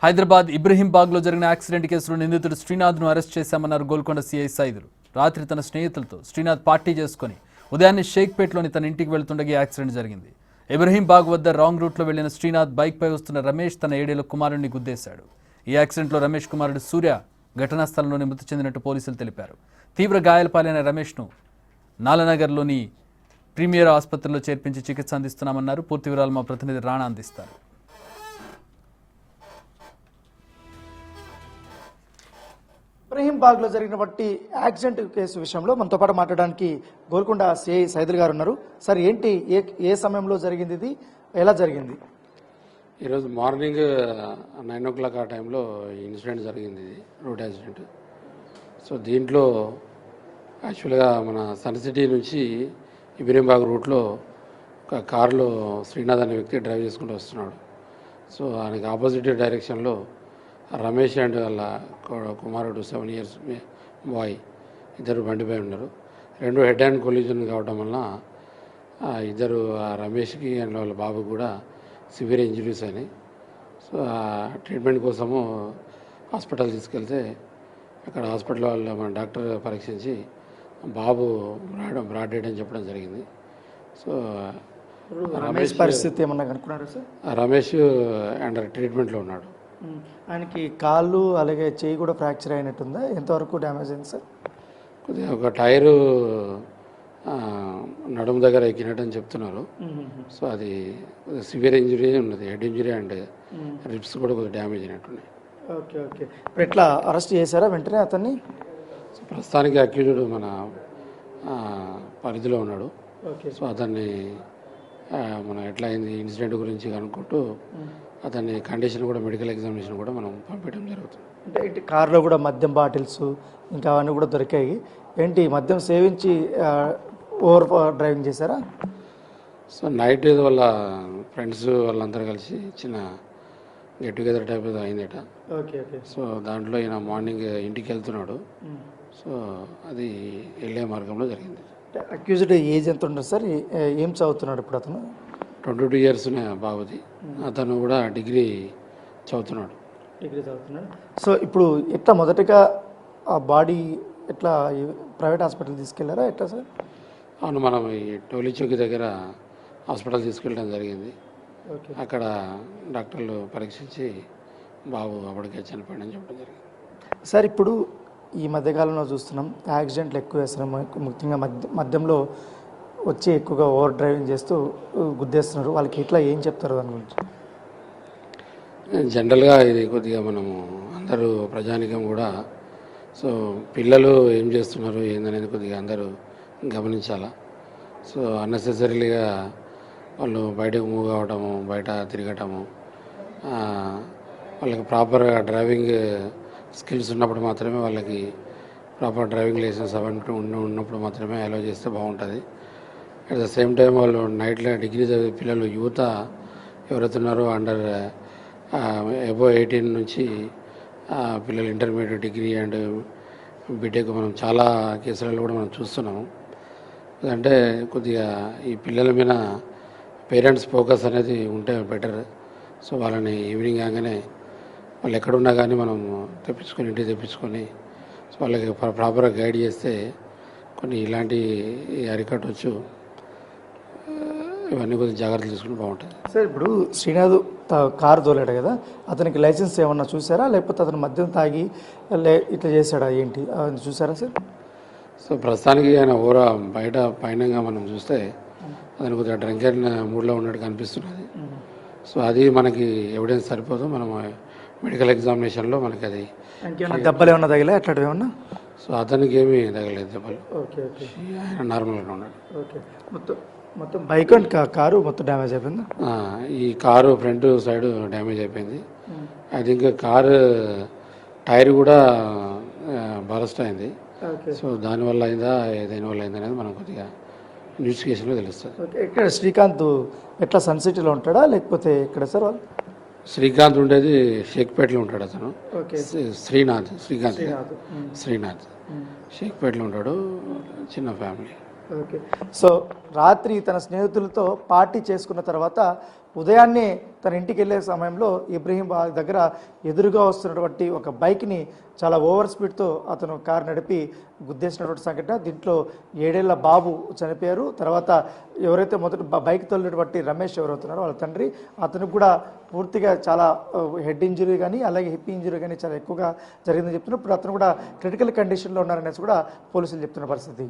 హైదరాబాద్ ఇబ్రహీంబాగ్లో జరిగిన యాక్సిడెంట్ కేసులో నిందితుడు శ్రీనాథ్ను అరెస్ట్ చేశామన్నారు గోల్కొండ సీఐ సైదులు. రాత్రి తన స్నేహితులతో శ్రీనాథ్ పార్టీ చేసుకుని ఉదయాన్నే షేక్పేట్లోని తన ఇంటికి వెళ్తుండగా యాక్సిడెంట్ జరిగింది. ఇబ్రహీంబాగ్ వద్ద రాంగ్ రూట్లో వెళ్లిన శ్రీనాథ్ బైక్పై వస్తున్న రమేష్ తన 7 ఏళ్ల కుమారుడిని గుద్దేశాడు. ఈ యాక్సిడెంట్లో రమేష్ కుమారుడు సూర్య ఘటనా స్థలంలోనే మృతి చెందినట్టు పోలీసులు తెలిపారు. తీవ్ర గాయాల పాలైన రమేష్ను నాలనగర్లోని ప్రీమియర్ ఆసుపత్రిలో చేర్పించి చికిత్స అందిస్తున్నామన్నారు. పూర్తి వివరాలు మా ప్రతినిధి రాణా అందిస్తారు. ఇబ్రహీంబాగ్లో జరిగినటువంటి యాక్సిడెంట్ కేసు విషయంలో మనతో పాటు మాట్లాడడానికి గోల్కొండ సిఐ సైదుల్ గారు ఉన్నారు. సార్, ఏంటి ఏ సమయంలో జరిగింది, ఇది ఎలా జరిగింది? ఈరోజు మార్నింగ్ 9 o'clock ఆ టైంలో ఇన్సిడెంట్ జరిగింది, ఇది రోడ్ యాక్సిడెంట్. సో దీంట్లో యాక్చువల్గా మన సన్ సిటీ నుంచి ఇబ్రహీంబాగ్ రూట్లో ఒక కారులో శ్రీనాథ్ అనే వ్యక్తి డ్రైవ్ చేసుకుంటూ వస్తున్నాడు. సో ఆయనకి ఆపోజిట్ డైరెక్షన్లో రమేష్ అండ్ వాళ్ళ కుమారుడు 7 years బాయ్ ఇద్దరు బండిపై ఉన్నారు. 2 హెడ్ అండ్ కొలిజన్ కావడం వలన ఇద్దరు రమేష్కి అండ్ వాళ్ళ బాబు కూడా సివియర్ ఇంజరీస్ అయినాయి. సో ట్రీట్మెంట్ కోసము హాస్పిటల్ తీసుకెళ్తే అక్కడ హాస్పిటల్ వాళ్ళ మన డాక్టర్ పరీక్షించి బాబు బ్రాడ్ డెడ్ అని చెప్పడం జరిగింది. సో రమేష్ పరిస్థితి ఏమన్నా కనుక్కున్నారు సార్? రమేష్ అండర్ ట్రీట్మెంట్లో ఉన్నాడు. ఆయనకి కాళ్ళు అలాగే చేయి కూడా ఫ్రాక్చర్ అయినట్టుందా? ఎంతవరకు డ్యామేజ్ అయింది సార్? కొద్దిగా ఒక టైరు నడుము దగ్గర ఎక్కినట్టు చెప్తున్నారు. సో అది సివియర్ ఇంజరీ ఉన్నది, హెడ్ ఇంజరీ అండ్ రిబ్స్ కూడా కొద్దిగా డ్యామేజ్ అయినట్టున్నాయి. ఓకే ఓకే ఇప్పుడు ఎట్లా అరెస్ట్ చేశారా వెంటనే అతన్ని? సో ప్రస్తుతానికి అక్యూజ్డ్ మన పరిధిలో ఉన్నాడు. సో అతన్ని మనం ఎట్లా అయింది ఇన్సిడెంట్ గురించి కనుక్కుంటూ అతని కండిషన్ కూడా మెడికల్ ఎగ్జామినేషన్ కూడా మనం పంపించడం జరుగుతుంది. అంటే ఇటు కారులో కూడా మద్యం బాటిల్స్ ఇంకా అవన్నీ కూడా దొరికాయి. ఏంటి మద్యం సేవించి ఓవర్ డ్రైవింగ్ చేశారా? సో నైట్ వాళ్ళ ఫ్రెండ్స్ వాళ్ళందరూ కలిసి చిన్న గెట్ టుగెదర్ టైప్ అయిందట. ఓకే ఓకే సో దాంట్లో ఈయన మార్నింగ్ ఇంటికి వెళ్తున్నాడు. సో అది వెళ్ళే మార్గంలో జరిగింది. అక్యూజ్డ్ ఏజ్ ఎంత ఉంటుంది సార్? ఏం చదువుతున్నాడు ఇప్పుడు అతను? 22 years బాబుది. అతను కూడా డిగ్రీ చదువుతున్నాడు. సో ఇప్పుడు ఎట్లా మొదటగా ఆ బాడీ ఎట్లా ప్రైవేట్ హాస్పిటల్ తీసుకెళ్లారా ఎట్లా సార్? అవును, మనం ఈ టోలీ చౌక్ దగ్గర హాస్పిటల్ తీసుకెళ్ళడం జరిగింది. అక్కడ డాక్టర్లు పరీక్షించి బాబు అప్పటికే చనిపోయాడని చెప్పడం జరిగింది. సార్, ఇప్పుడు ఈ మధ్యకాలంలో చూస్తున్నాం యాక్సిడెంట్లు ఎక్కువ వేస్తున్నాం. ముఖ్యంగా మద్యంలో వచ్చి ఎక్కువగా ఓవర్ డ్రైవింగ్ చేస్తూ గుద్దేస్తున్నారు. వాళ్ళకి ఇట్లా ఏం చెప్తారు దాని గురించి? జనరల్గా ఇది కొద్దిగా మనము అందరూ ప్రజానికం కూడా సో పిల్లలు ఏం చేస్తున్నారు ఏందనేది కొద్దిగా అందరూ గమనించాలా. సో అన్నెసెసరీగా వాళ్ళు బయటకు మూవ్ అవ్వటము, బయట తిరగటము, వాళ్ళకి ప్రాపర్గా డ్రైవింగ్ స్కిల్స్ ఉన్నప్పుడు మాత్రమే, వాళ్ళకి ప్రాపర్ డ్రైవింగ్ లైసెన్స్ అవన్నీ ఉన్నప్పుడు మాత్రమే అలౌ చేస్తే బాగుంటుంది. అట్ ద సేమ్ టైం వాళ్ళు నైట్లో డిగ్రీ చదివే పిల్లలు యువత ఎవరైతే ఉన్నారో అండర్ అబోవ్ 18 నుంచి పిల్లలు ఇంటర్మీడియట్, డిగ్రీ అండ్ బీటెక్ మనం చాలా కేసులలో కూడా మనం చూస్తున్నాము. అంటే కొద్దిగా ఈ పిల్లల మీద పేరెంట్స్ ఫోకస్ అనేది ఉంటే బెటర్. సో వాళ్ళని ఈవినింగ్ కాగానే వాళ్ళు ఎక్కడున్నా కానీ మనం తెప్పించుకొని ఇంటికి తెప్పించుకొని సో వాళ్ళకి ప్రాపర్గా గైడ్ చేస్తే కొన్ని ఇలాంటి అరికట్టవచ్చు. ఇవన్నీ కొద్దిగా జాగ్రత్తలు తీసుకుని బాగుంటుంది. సార్, ఇప్పుడు శ్రీనాథ్ కారు తోలాడు కదా, అతనికి లైసెన్స్ ఏమన్నా చూసారా? లేకపోతే అతను మద్యం తాగి ఇట్లా చేశాడా ఏంటి అని చూసారా సార్? సో ప్రస్తుతానికి ఆయన బయట పైనంగా మనం చూస్తే అతను కొద్దిగా డ్రింక్ అండ్ మూడ్లో ఉన్నట్టు కనిపిస్తున్నది. సో అది మనకి ఎవిడెన్స్ సరిపోదు. మనం మెడికల్ ఎగ్జామినేషన్లో మనకి అది దెబ్బలు ఏమన్నా తగిలే అట్లాంటివి ఏమన్నా? సో అతనికి ఏమీ తగలేదు దెబ్బలు. ఓకే ఓకే ఆయన నార్మల్గా ఉన్నాడు. ఓకే మొత్తం బైక్ అండ్ కారు మొత్తం డ్యామేజ్ అయిపోయింది. ఈ కారు ఫ్రంట్ సైడ్ డ్యామేజ్ అయిపోయింది. అది ఇంకా కారు టైర్ కూడా బరస్ట్ అయింది. సో దానివల్ల అయిందా దేనివల్ల అయిందా అనేది మనం కొద్దిగా ఇన్వెస్టిగేషన్లో తెలుస్తుంది. ఇక్కడ శ్రీకాంత్ ఎట్లా సన్ సిటీలో ఉంటాడా లేకపోతే ఎక్కడ సార్ వాళ్ళు? శ్రీకాంత్ ఉండేది షేక్పేటలో ఉంటాడు. అతను శ్రీనాథ్ షేక్పేటలో ఉంటాడు. చిన్న ఫ్యామిలీ. ఓకే. సో రాత్రి తన స్నేహితులతో పార్టీ చేసుకున్న తర్వాత ఉదయాన్నే తన ఇంటికి వెళ్ళే సమయంలో ఇబ్రహీం దగ్గర ఎదురుగా వస్తున్నటువంటి ఒక బైక్ని చాలా ఓవర్ స్పీడ్తో అతను కారు నడిపి గుద్దేసినటువంటి సంఘటన. దీంట్లో 7 ఏళ్ల బాబు చనిపోయారు. తర్వాత ఎవరైతే మొదట బైక్ తోలినటువంటి రమేష్ ఎవరవుతున్నారో వాళ్ళ తండ్రి, అతనికి కూడా పూర్తిగా చాలా హెడ్ ఇంజరీ కానీ అలాగే హిప్ ఇంజరీ కానీ చాలా ఎక్కువగా జరిగిందని చెప్తున్నారు. ఇప్పుడు అతను కూడా క్రిటికల్ కండిషన్లో ఉన్నారనేసి కూడా పోలీసులు చెప్తున్న పరిస్థితి.